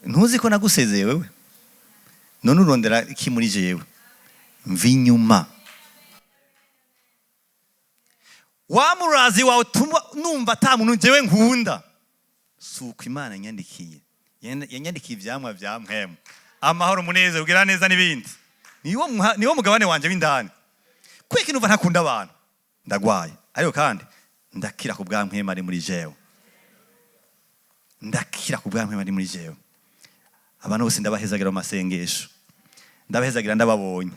Ntuzi ko nagusezeye wewe? None urondera iki muri jewe? Mva inyuma. Wa murazi wawe numva ata muntu jewe nkunda. Suko Imana yanyandikiye. Yanyandikiye ivyamwa vya mpemu. Amahoro, umunezero, ugira neza n'ibindi. Niwo mugabane wanje w'indani. Kwiki numva ntakunda abantu. Ndagwaye. Ariko kandi ndakira ku bwa mpemu ari muri jewe. Ndakira ku bwa mpemu ari muri jewe. Abantu bose ndabahezagira mu masengesho. Ndabahezagira ndababonye.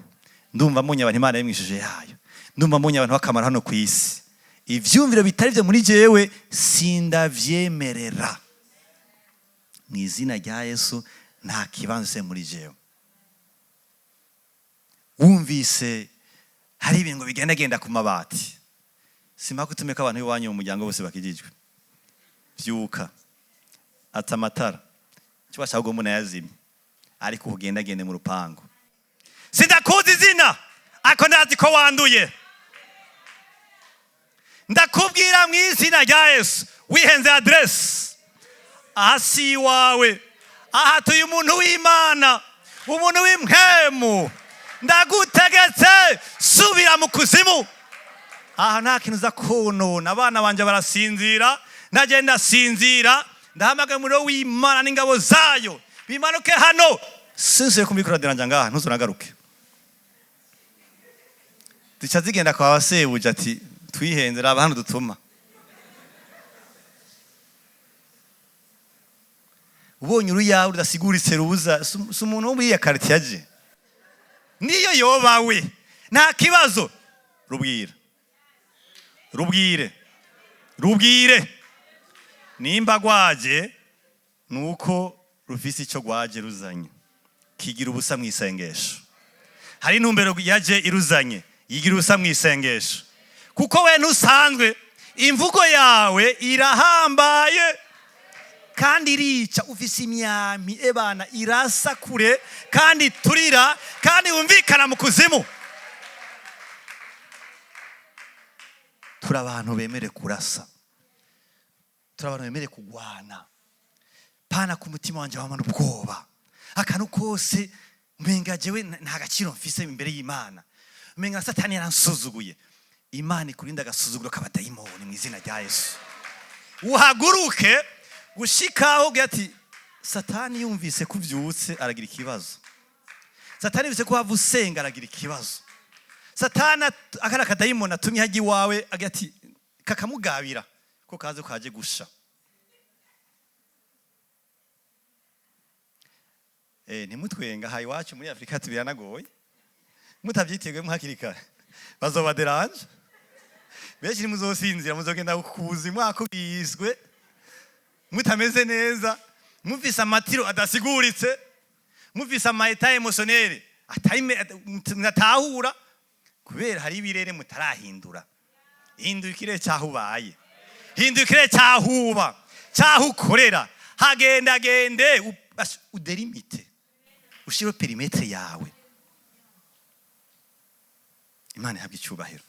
Ndumva munye abantu Imana yimwishije yayo. Ndumva munye abantu bakamara hano ku isi. Ivyumviro bitari byo muri jewe sindavyemerera. Mu izina rya Yesu nta kibanze muri jewe. Wumvise hari ibintu bigenda ku mabati. Simaka utumeka abantu iwanyu mu muryango bose bakijijwe. Vyuka. Ata amatara. Kibasha ngo umuntu yazimye. Ariko ugendagende mu rupango. Sindakuzi izina. Ako ndazi ko wanduye. Ndakubwira mu izina rya Yesu, wihenze adresse. Ahasi wawe, ahatuye umuntu w'Imana, umuntu w'impemu. Ndagutegetse, subira mu kuzimu. Aha nta kintu za konona. Abana banje barasinzira, ndagenda sinzira. Ndahamagaye umuriro w'Imana n'ingabo zayo bimanuke hano. Sinsuye kumikora deranja ngaha, ntuzunagaruke. Zica zigenda kwa basebuja ati twihenze raba hano dutuma. Ubonye uruyawe rudasiguritse ruza, si umuntu wo muri ya quartier aje. Niyo yobawe nta kibazo. Rubwire nimba gwaje nuko rufise icyo gwaje ruzanye. Kigira ubusa mu isengesho. Hari intumbero yaje iruzanye, yigira ubusa mu isengesho. Kuko we ntusanzwe, imvugo yawe irahambaye kandi irica. Ufise imyami ebana irasa kure kandi turira kandi umvikana mu kuzimu. Turi abantu bemere kurasa, turi abantu bemere kugwana. pana ku mutima wanje wamana ubwoba, akantu kose umenga jewe nta gaciro mfise imbere y'Imana, umenga Satani yaransuzuguye. Imana ikurinda agasuzuguro k'abadayimoni mu izina rya Yesu. Uhaguruke gushikaho ati Satani yumvise kuvyutse aragira ikibazo. Satani yumvise ko wava usenga aragira ikibazo. Satani akara kadayimoni atumye haji wawe agati kakamugabira ko kaze kaje gusha. Ntimutwenga hayi wacu muri Afrika tubiranagoye. Mutavyitege muhakirikara. Bazobaderanje. Benshi muzosinzira muzogenda kukuzi mwakubiswe. Mutameze neza. Mufise amatiro adasiguritse. Mufise amaeta emotionere natahura kubera hari ibirere mutarahindura. Hindukire cyahubaye. Hindukire cyahuba. Cyahukorera. Hagenda gende udelimite. Ushiro perimetre yawe. Imana ihabwe icyubahiro.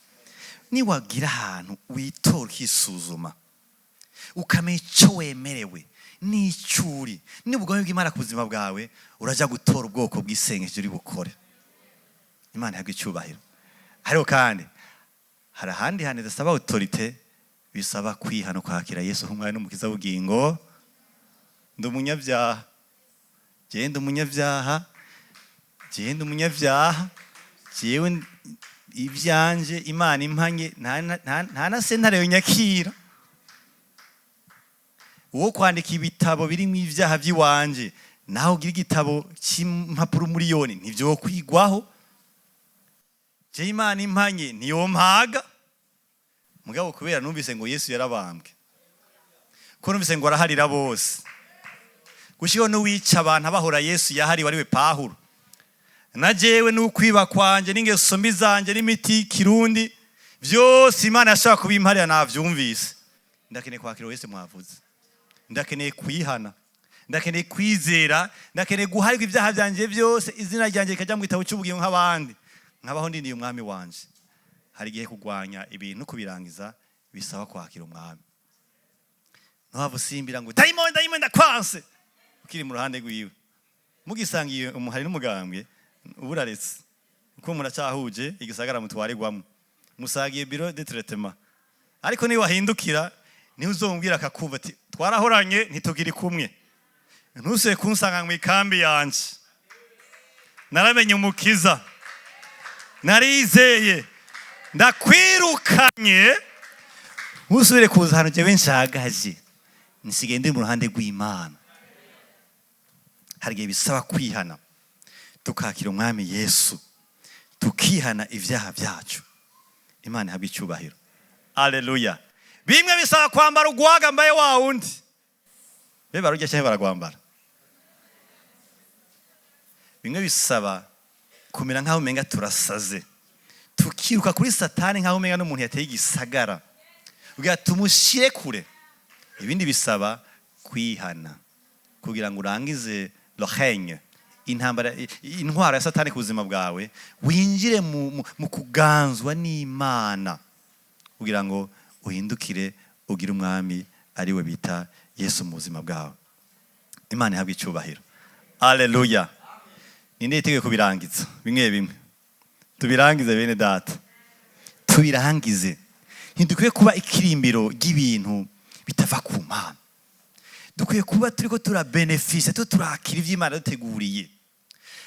Ni wagira ahantu witora kisuzuma. Ukamenya icyo wemerewe n'icuri. Ni ubugome bw'Imana ku buzima bwawe uraja gutora ubwoko bw'isengesho uri bukore. Imana ihabwe icyubahiro. Ariko kandi hari ahandi hantu dasaba autorite bisaba kwihana kwakira Yesu nk'umwami n'umukiza w'ubugingo. Ndumunyabyaha. Genda umunyabyaha. Genda umunyabyaha. Jewe ivyanje Imana impanye nta na sentare yonyakira. Uwo kwandika ibitabo birimo ivyaha by'iwanje naho ugira igitabo cy'impapuro miliyoni ntivyo kwigwaho. Je Imana impanye niyo mpaga. Mugabo kubera numvise ngo Yesu yarabambwe. Ko numvise ngo araharira bose. Gushiho no wica abantu abahora Yesu yahari wariwe Pawulo. Na jewe n'ukwiba kwanje n'ingeso mbi zanje n'imiti kirundi byose Imana yashaka kubimparira navyumvise. Ndakeneye kwakira Yesu mwavuze. Ndakeneye kwihana. Ndakeneye kwizera. Ndakeneye guharirwa ibyaha byanje byose izina ryanje rikajya mu gitabo cy'ubugingo nk'abandi. Nkabaho ndindiye umwami wanje. Hari gihe kugwanya ibintu kubirangiza bisaba kwakira umwami. Ntavu simbira ngo diamond ndakwanse. Ukiri mu ruhande rwiwe. Mugisangiye umuhari n'umugambwe uburaretse. Uko muracyahuje igisagara mutwarirwamo. Musagiye bureau de traitement. Ariko ni wahindukira ni uzombwira akakuva ati twarahoranye ntitugiri kumwe. Ntuse kunsanga mu ikambi yanje. Naramenye umukiza. Narizeye. Ndakwirukanye. Musubire kuza hano jewe nshagaje. Nsigaye ndi mu ruhande rw'Imana. Hari bisaba kwihana. Tukakira umwami Yesu. Tukihana ivyaha byacu. Imana ihabwe icyubahiro. Haleluya. Bimwe bisaba kwambara ugwaga mbaye wa undi. Be barujya cyane baragwambara. Bimwe bisaba kumera nkaho umenga turasaze. Tukiruka kuri Satani nkaho umenga n'umuntu yateye igisagara. Ugira tumushire kure. Ibindi bisaba kwihana kugira ngo urangize le règne intwara ya Satani ku buzima bwawe winjire mu kuganzwa n'Imana kugira ngo uhindukire ugire umwami ari we bita Yesu mu buzima bwawe. Imana ihabwe icyubahiro. Haleluya. Ninde itegeko kubirangiza bimwe bimwe tubirangize bene data tubirangize. Ntidukwiye kuba ikirimbiro ry'ibintu bitava ku Mana. Dukwiye kuba turiko turabenefise turakira ivy'Imana duteguriye.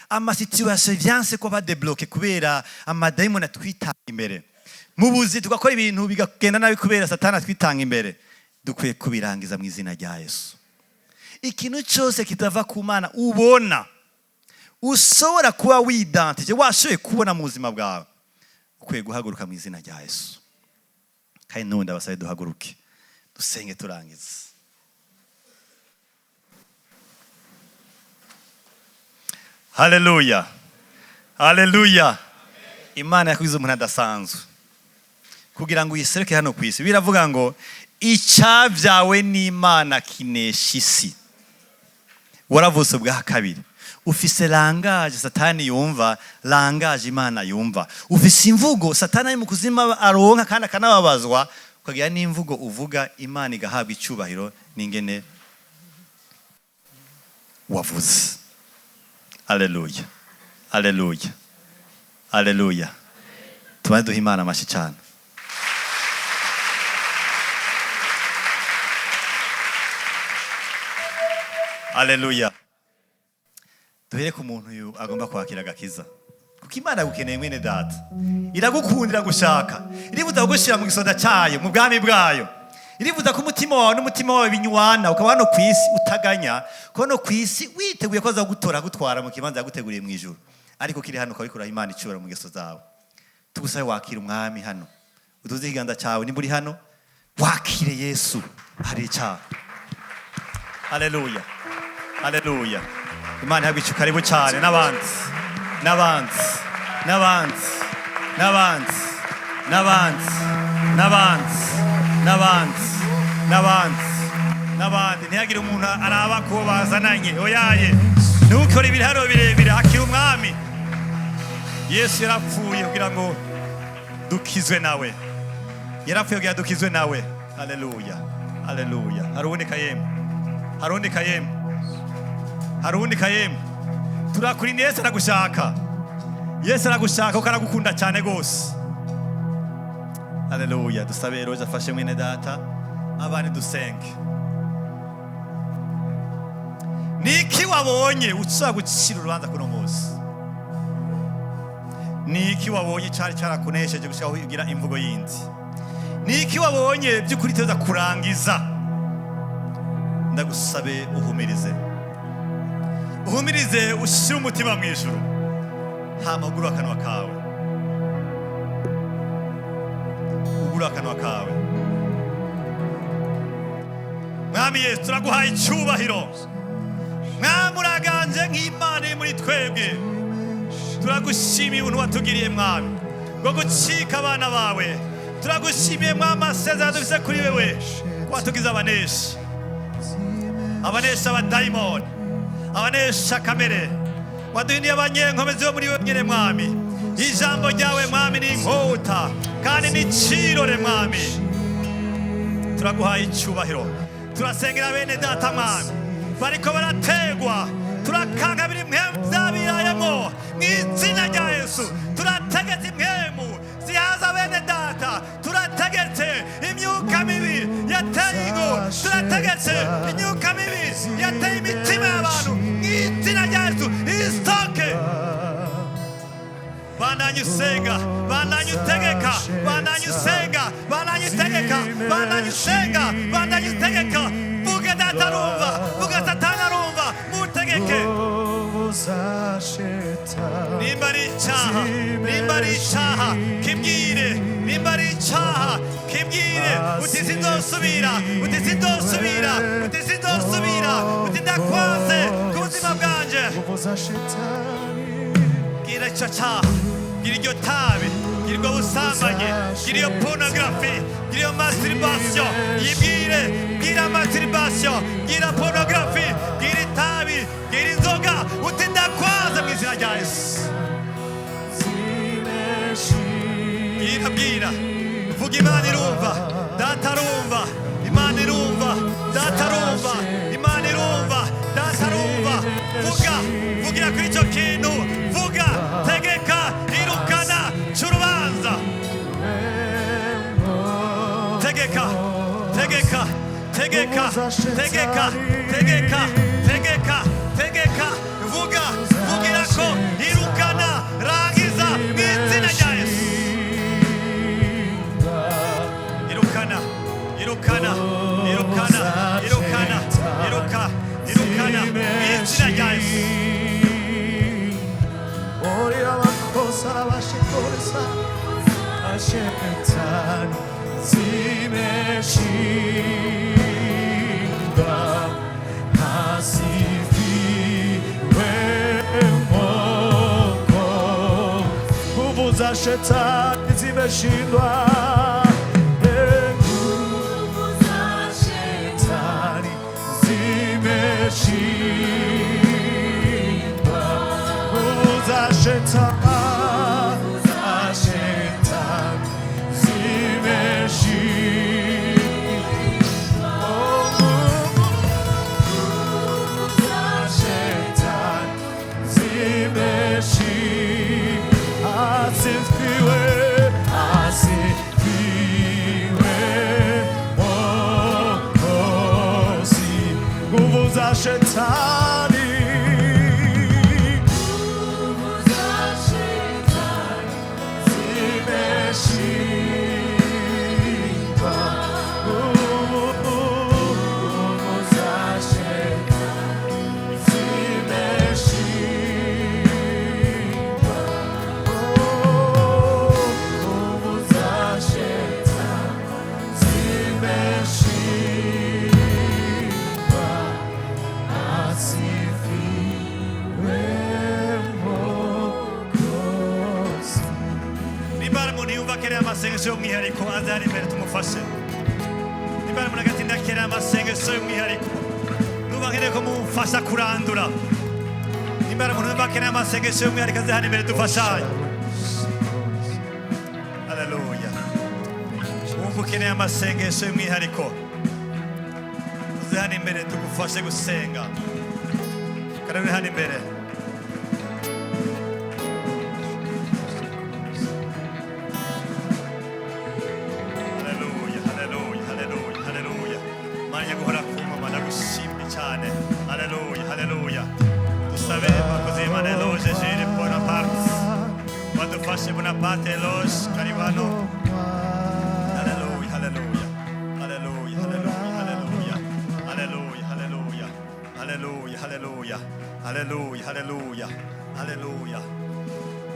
Amasituation vyanse ko badebloke kubera amadayimoni atwitanga imbere. Mubuzi tugakora ibintu bigagenda nabi kubera Satani atwitanga imbere. Dukwiye kubirangiza mu izina rya Yesu. Ikintu cyose kitava ku Mana ubona ushobora kuba widantije washoye kubona mu buzima bwawe. Ukwiye guhaguruka mu izina rya Yesu. Kandi nunda basabe duhaguruke. Dusenge turangiza. Haleluya. Haleluya. Imana yakwiza umuntu adasanzwe. Kugira ngo uyiseruke hano ku isi. Biravuga ngo icyabyawe n'Imana kinesha isi. Waravutse bwa kabiri. Ufise langage Satani yumva, langage Imana yumva. Ufise imvugo Satani ari mu kuzima aronka kandi akanababazwa. Ukagira n'imvugo uvuga Imana igahabwa icyubahiro n'ingene wavuze. Haleluya, haleluya, haleluya. Tubane duha Imana amashi cyane. Haleluya. Duhere ku muntu uyu agomba kwakira agakiza, kuko Imana yagukeneye mwene data, iragukundira gushaka, iribuza kugushira mu gisoda cyayo, mu bwami bwayo, iribuza ko umutima wawe n'umutima wawe binywana, ukaba hano ku isi utaganya, ko hano ku isi witeguye ko aza gutora gutwara mu kibanza yaguteguriye mu ijuru, ariko kiri hano ukabikora Imana icubara mu ngeso zawe. Tugusabe wakira umwami hano, uduze ikiganza cyawe nimba uri hano, wakire Yesu hari icyaha. Haleluya, haleluya. Imana yabicu karibu cyane n'abandi n'abandi n'abandi n'abandi n'abandi n'abandi n'abandi n'abandi n'abandi. Ntihagire umuntu araba ko bazananye, oyaye ntukore ibiharo birebire, akira umwami. Yesu yarapfuye kugira ngo dukizwe nawe, yarapfuye kugira dukizwe nawe. Haleluya, haleluya. Harundi kayemu, harundi kayemu, harundi kayemu. Turakurinda, Yesu aragushaka, Yesu aragushaka kuko aragukunda cyane gose. Haleluya. Dusabe Roja afashe mwene data, abandi dusenge. Niki wabonye ushaka gucira urubanza kuno munsi? Niki wabonye cyari cyarakunesheje gushaka kugira imvugo yindi? Niki wabonye by'ukuri teza kurangiza? Ndagusabe uhumirize, uhumirize, ushire umutima mu ijuru, hama ugura akanwa kawe, ugura akanwa kawe. Mwami Yesu, turaguhaye icyubahiro, mwami uraganje nk'Imana iri muri twebwe. Turagushimiye ubuntu watugiriye mwami bwo gucika abana bawe. Turagushimiye mwami amasezerano dufise kuri wewe, ko watugize abaneshi, abanesha abadayimoni, abanesha kamere, waduhinduye abanyenkomezi bo muri wewe nyene mwami. Ijambo ryawe mwami ni inkota kandi ni icirore mwami. Turaguhaye icyubahiro, turasengera bene data mwami bariko barategwa, turakanga biri mwemu vyabirayemo mw'izina rya Yesu. Turategetse impwemu zihaza bene data, turategetse imyuka mibi yateye ingo, turategetse imyuka mibi yateye imitima y'abantu mw'izina rya Yesu. Istoke, bandanye usenga, bandanye utegeka, bandanye usenga, bandanye utegeka, bandanye usenga, bandanye utegeka. Vuga data arumva, vuga satani arumva, mutegeke. Nimba ari icyaha, nimba ari icyaha kibwire, nimba ari icyaha kibwire. Uti sindosubira, uti sindosubira, uti sindosubira, uti ndakwaze ku buzima bwanje. Gira icyo cyaha, gira iryo tabi, gira iryo busambanyi, gira iyo pornography, gira iyo masturbation. Yibwire, gira masturbation, gira pornography, gira itabi, gira inzoga. Uti ndakwaze mu izina rya Yesu. Gira, bwira, vuga Imana irumva, data arumva, Imana irumva, data arumva, Imana irumva, data arumva. Vuga, vugira kuri icyo kintu, vuga, tegeka, irukana cy'urubanza. Tegeka, tegeka, tegeka, tegeka, tegeka, tegeka, tegeka. Vuga, vugira ko irukana, rangiza mw'izina rya Yesu. Irukana, irukana, irukana, irukana, iruka, irukana mw'izina rya Yesu. Orira makosa abashikoresa ashetani zimeshinda, hasifiwe Mungu. Nguvu za shetani zimeshindwa, nguvu za shetani zimeshindwa, nguvu za shetani zimeshindwa. ubuza shetani zimeshindwa ubuza shetani zimeshindwa ubuza shetani zimeshindwa asifiwe Mwokozi. Nimbara umuntu yumva akeneye amasengesho y'umwihariko aze hano imbere tumufashe. Nimbara umuntu agatinda akeneye amasengesho y'umwihariko nuba nkeneye ko mumufasha kurandura. Nimbara umuntu yumva akeneye amasengesho y'umwihariko aze hano imbere dufashanye. Haleluya. Wumva ukeneye amasengesho y'umwihariko uze hano imbere tugufashe gusenga. Karabe hano imbere. Haleluya, haleluya, haleluya, haleluya. Manya guhora kumama ndagushimye cyane. Haleluya, haleluya. Dusabe abakozi b'Imana eloge jiri Bonaparte. Badufashe Bonaparte eloge karibano. Haleluya, haleluya. Haleluya, haleluya, haleluya. Haleluya, haleluya. Haleluya, haleluya. Haleluya, haleluya. Haleluya.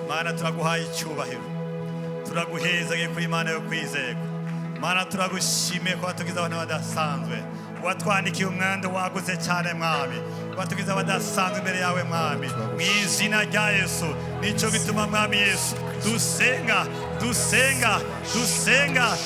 Mana turaguhaye icyubahiro. Turaguhezagiye kuri Imana yo kwizerwa. Mana turagushimiye ko watugize abantu badasanzwe. Watwandikiye umwanda waguze cyane mwami. Watugize abadasanzwe imbere yawe mwami. Mu izina rya Yesu. Nico gituma mwami Yesu dusenga, dusenga, dusenga,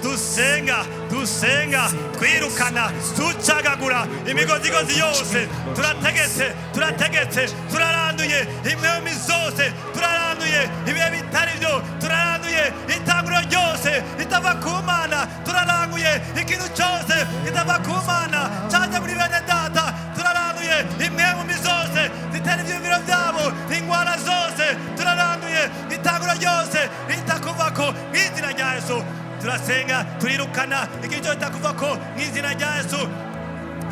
dusenga, dusenga, twirukana, ducagagura imigozigozi yose. Turategetse, turategetse, turaranduye imwemi zose, turaranduye ibihe bitari byo, turaranduye itanguriro ryose ritava ku Mana, turaranguye ikintu cyose kitava ku Mana cyaje muri bene data, turaranduye imwemi zose zitera ibyumviro byabo, ingwara zose, turaranduye itanguriro ryose ritakuvako mu izina rya Yesu. Turasenga, turirukana ikintu cyose kitakuvako mu izina rya Yesu.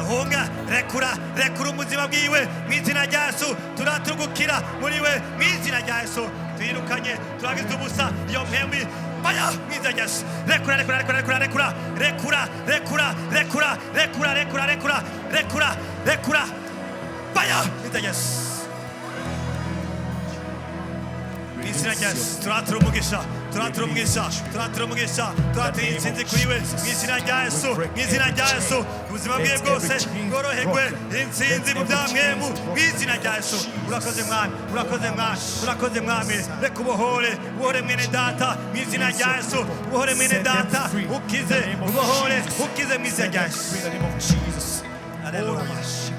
Hunga, rekura, rekura ubuzima bwiwe mu izina rya Yesu. Turatugukira muri we mu izina rya Yesu. Twirukanye, turagize ubusa iyo mpembi. Baya mu izina rya Yesu. Rekura, rekura, rekura, rekura, rekura, rekura, rekura, rekura, rekura, rekura, rekura, rekura, rekura. Baya mu izina rya Yesu. Mu izina rya Yesu. Turatura umugisha, turatura umugisha, turatura umugisha, turatura intsinzi kuri we mu izina rya Yesu, mu izina rya Yesu. Ubuzima bwe bwose bworoherwe, intsinzi mu bya mwemu mu izina rya Yesu. Urakoze mwami, urakoze mwami, urakoze mwami. Reka ubohore, ubohore mwene data mu izina rya Yesu. Ubohore mwene data, ukize, ubohore, ukize mu izina rya Yesu. Haleluya,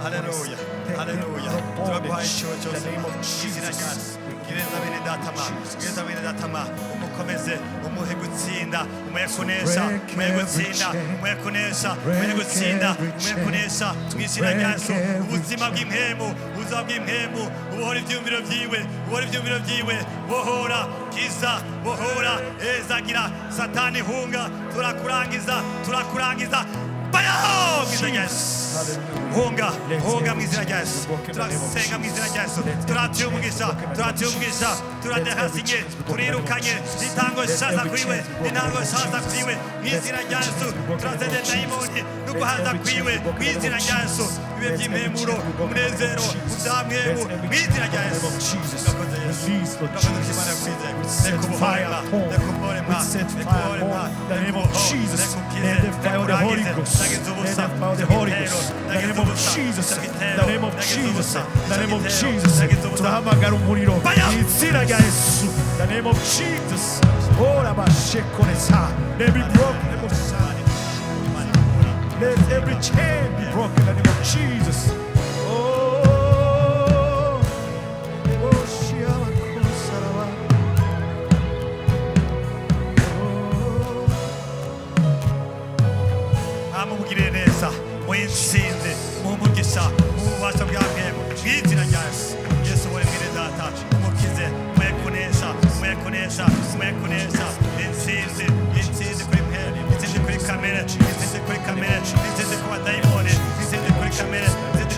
haleluya, haleluya. Turaguhaye icyo cyose mu izina rya Yesu. Gereza bene datama, gereza bene datama, umukomeze, umuhe gutsinda, umuhe kunesha, umuhe gutsinda, umuhe kunesha, umuhe gutsinda, umuhe kunesha, mu izina rya Yesu. Ubuzima bw'impemu, ubuzima bw'impemu, ubohora ibyumviro byiwe, ubohora ibyumviro byiwe, bohora, kiza, bohora, ezagira, Satani hunga, turakurangiza, turakurangiza. Bayaho mu izina rya Yesu. Hunga, hunga mu izina rya Yesu. Turasenga mu izina rya Yesu. Turatiye umugisha, turatiye umugisha, turadehasinye, turirukanye intango shaza kwiwe, intango shaza kwiwe mu izina rya Yesu. Turazende dayimoni n'uguhaza kwiwe mu izina rya Yesu. Bibe by'impemuro, umunezero, uzamwemu mu izina rya Yesu. Urakoze Yesu, urakoze Imana kwizera. Reka ubuhorema, reka ubuhorema, reka ubuhorema, reka ubuhorema, reka ukize, reka uburangize, The Holy Ghost, the name of Jesus, the name of Jesus, the name of Jesus. Turahamagara umuriro mu izina rya Yesu, the name of Jesus. Oh, rabashekonesa. Let me broken, let every chain be broken in the name of Jesus. Oh, oh, shiama kusaraba. Amubwire neza, mwinsinze, mumugisha, mububasha bwamwe mu izina rya Yesu. Yesu muri mwene data, umukize, mwekunesha, mwekunesha, mwekunesha. Intsinzi, intsinzi kuri mpere, intsinzi kuri kamere, intsinzi kuri kamere, intsinzi ku badayimoni, intsinzi kuri kamere, intsinzi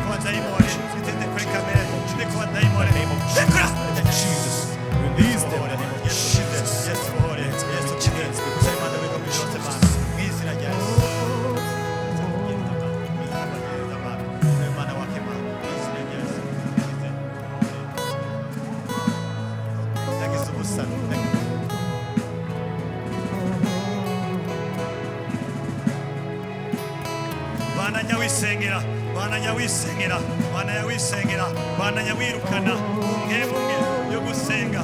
wisengera bandanya wisengera bandanya wisengera bandanya wirukana umwebwe yo gusenga.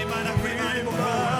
Imana kw'Imana